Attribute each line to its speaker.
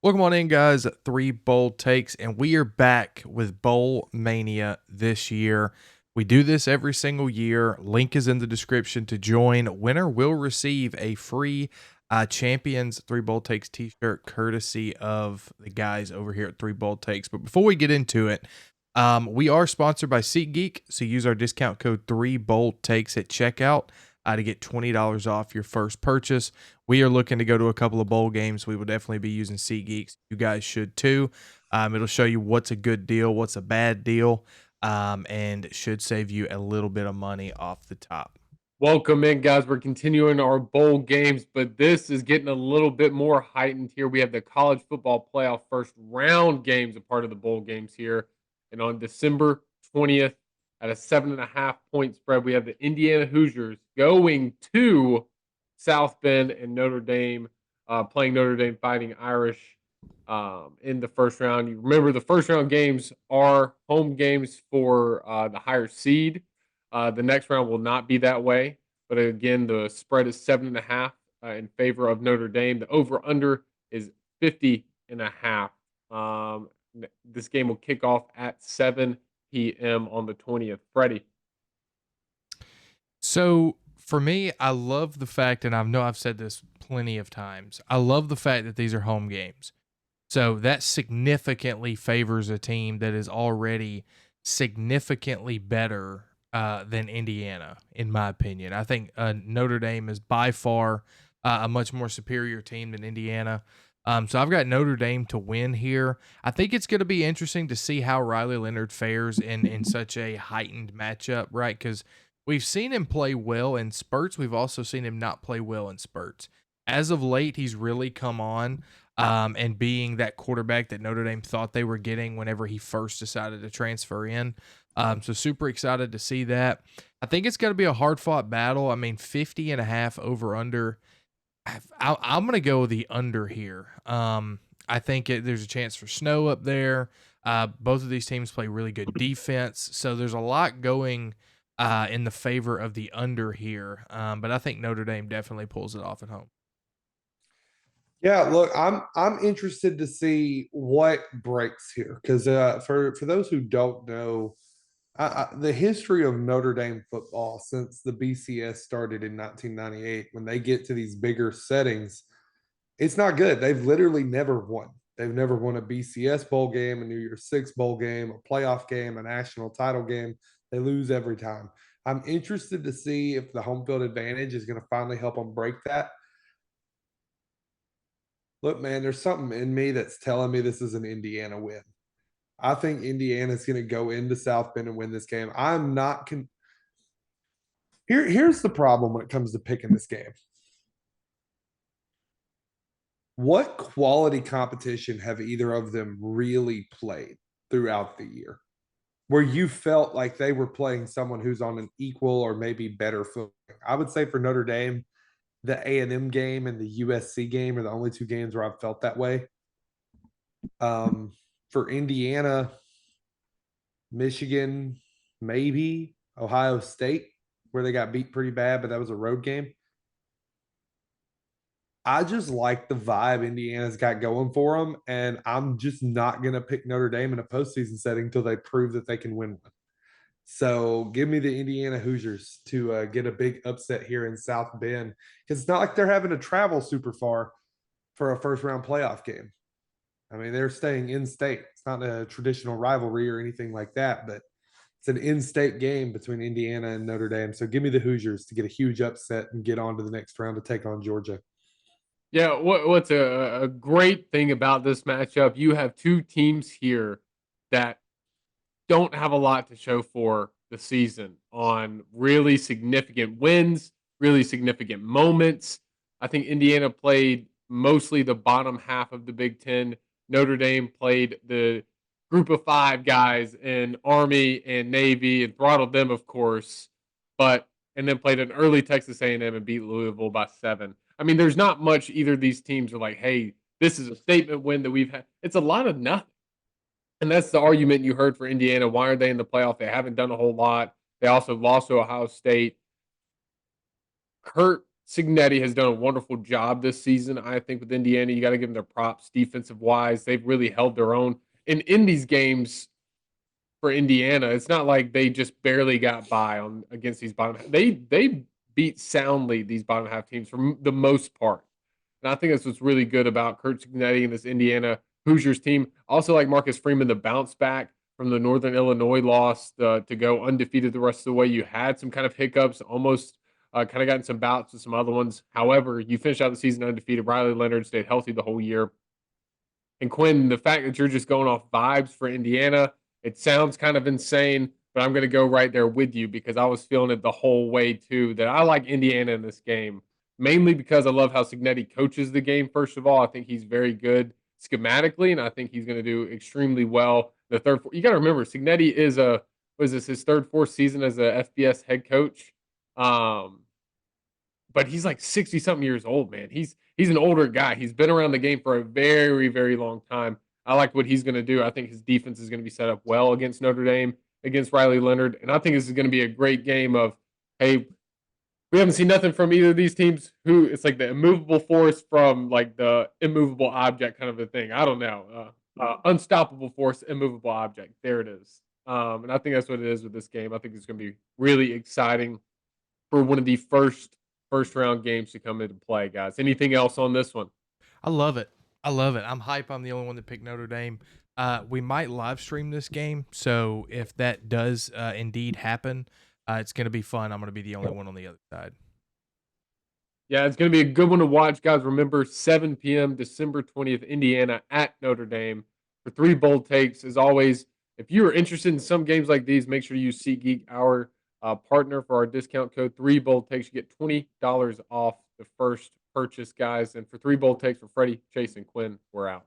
Speaker 1: Welcome on in, guys. Three bold takes, and we are back with Bowl Mania this year. We do this every single year. Link is in the description to join. Winner will receive a free Champions Three Bold Takes t-shirt courtesy of the guys over here at Three Bold Takes. But before we get into it, we are sponsored by SeatGeek, so use our discount code 3BoldTakes at checkout to get $20 off your first purchase. We are looking to go to a couple of bowl games. We will definitely be using SeatGeeks. You guys should too. It'll show you what's a good deal, what's a bad deal, and should save you a little bit of money off the top.
Speaker 2: Welcome in, guys. We're continuing our bowl games, but this is getting a little bit more heightened here. We have the college football playoff first round games, a part of the bowl games here. And on December 20th, at a 7.5 point spread, we have the Indiana Hoosiers going to South Bend and Notre Dame, playing Notre Dame Fighting Irish in the first round. You remember the first round games are home games for the higher seed. The next round will not be that way. But again, the spread is 7.5 in favor of Notre Dame. The over under is 50.5. This game will kick off at 7 p.m. on the 20th. Freddie.
Speaker 1: So for me, I love the fact, and I know I've said this plenty of times, I love the fact that these are home games. So that significantly favors a team that is already significantly better than Indiana, in my opinion. I think Notre Dame is by far a much more superior team than Indiana. So I've got Notre Dame to win here. I think it's going to be interesting to see how Riley Leonard fares in such a heightened matchup, right? Because we've seen him play well in spurts. We've also seen him not play well in spurts. As of late, he's really come on and being that quarterback that Notre Dame thought they were getting whenever he first decided to transfer in. So super excited to see that. I think it's going to be a hard fought battle. I mean, 50.5 over under. I'm going to go the under here. I think there's a chance for snow up there. Both of these teams play really good defense. So there's a lot going in the favor of the under here. But I think Notre Dame definitely pulls it off at home.
Speaker 3: Yeah, look, I'm interested to see what breaks here because for those who don't know, the history of Notre Dame football since the BCS started in 1998, when they get to these bigger settings, it's not good. They've literally never won. They've never won a BCS bowl game, a New Year's Six bowl game, a playoff game, a national title game. They lose every time. I'm interested to see if the home field advantage is going to finally help them break that. Look, man, there's something in me that's telling me this is an Indiana win. I think Indiana's going to go into South Bend and win this game. I'm not here's the problem when it comes to picking this game. What quality competition have either of them really played throughout the year where you felt like they were playing someone who's on an equal or maybe better footing? I would say for Notre Dame, the A&M game and the USC game are the only two games where I've felt that way. For Indiana, Michigan, maybe Ohio State, where they got beat pretty bad, but that was a road game. I just like the vibe Indiana's got going for them, and I'm just not going to pick Notre Dame in a postseason setting until they prove that they can win one. So give me the Indiana Hoosiers to get a big upset here in South Bend, because it's not like they're having to travel super far for a first round playoff game. I mean, they're staying in state. It's not a traditional rivalry or anything like that, but it's an in-state game between Indiana and Notre Dame. So give me the Hoosiers to get a huge upset and get on to the next round to take on Georgia.
Speaker 2: Yeah, what's a great thing about this matchup? You have two teams here that don't have a lot to show for the season on really significant wins, really significant moments. I think Indiana played mostly the bottom half of the Big Ten. Notre Dame played the group of five guys in Army and Navy and throttled them, of course, but and then played an early Texas A&M and beat Louisville by 7. I mean, there's not much either of these teams are like, hey, this is a statement win that we've had. It's a lot of nothing. And that's the argument you heard for Indiana. Why are they in the playoff? They haven't done a whole lot. They also lost to Ohio State. Kurt Signetti has done a wonderful job this season. I think with Indiana, you got to give them their props defensive wise. They've really held their own. And in these games for Indiana, it's not like they just barely got by on against these bottom. They beat soundly these bottom half teams for the most part. And I think that's what's really good about Kurt Signetti and this Indiana Hoosiers team. Also, like Marcus Freeman, the bounce back from the Northern Illinois loss to go undefeated the rest of the way. You had some kind of hiccups, almost kind of gotten some bouts with some other ones. However, you finished out the season undefeated. Riley Leonard stayed healthy the whole year. And Quinn, the fact that you're just going off vibes for Indiana, it sounds kind of insane, but I'm going to go right there with you because I was feeling it the whole way too. That I like Indiana in this game, mainly because I love how Signetti coaches the game. First of all, I think he's very good schematically, and I think he's going to do extremely well. The third, you got to remember, Signetti is his third, fourth season as a FBS head coach. But he's like 60 something years old, man. He's an older guy. He's been around the game for a very, very long time. I like what he's going to do. I think his defense is going to be set up well against Notre Dame, against Riley Leonard. And I think this is going to be a great game of, hey, we haven't seen nothing from either of these teams. Who it's like the immovable force from like the immovable object kind of a thing. I don't know. Unstoppable force, immovable object. There it is. And I think that's what it is with this game. I think it's going to be really exciting for one of the first round games to come into play, guys. Anything else on this one?
Speaker 1: I love it. I love it. I'm hype. I'm the only one that picked Notre Dame. We might live stream this game, so if that does indeed happen, it's going to be fun. I'm going to be the only one on the other side.
Speaker 2: Yeah, it's going to be a good one to watch, guys. Remember, 7 p.m. December 20th, Indiana at Notre Dame for 3 bold takes. As always, if you are interested in some games like these, make sure you use SeatGeek, our partner, for our discount code. 3 bold takes, you get $20 off the first purchase, guys. And for 3 bold takes for Freddie, Chase, and Quinn, we're out.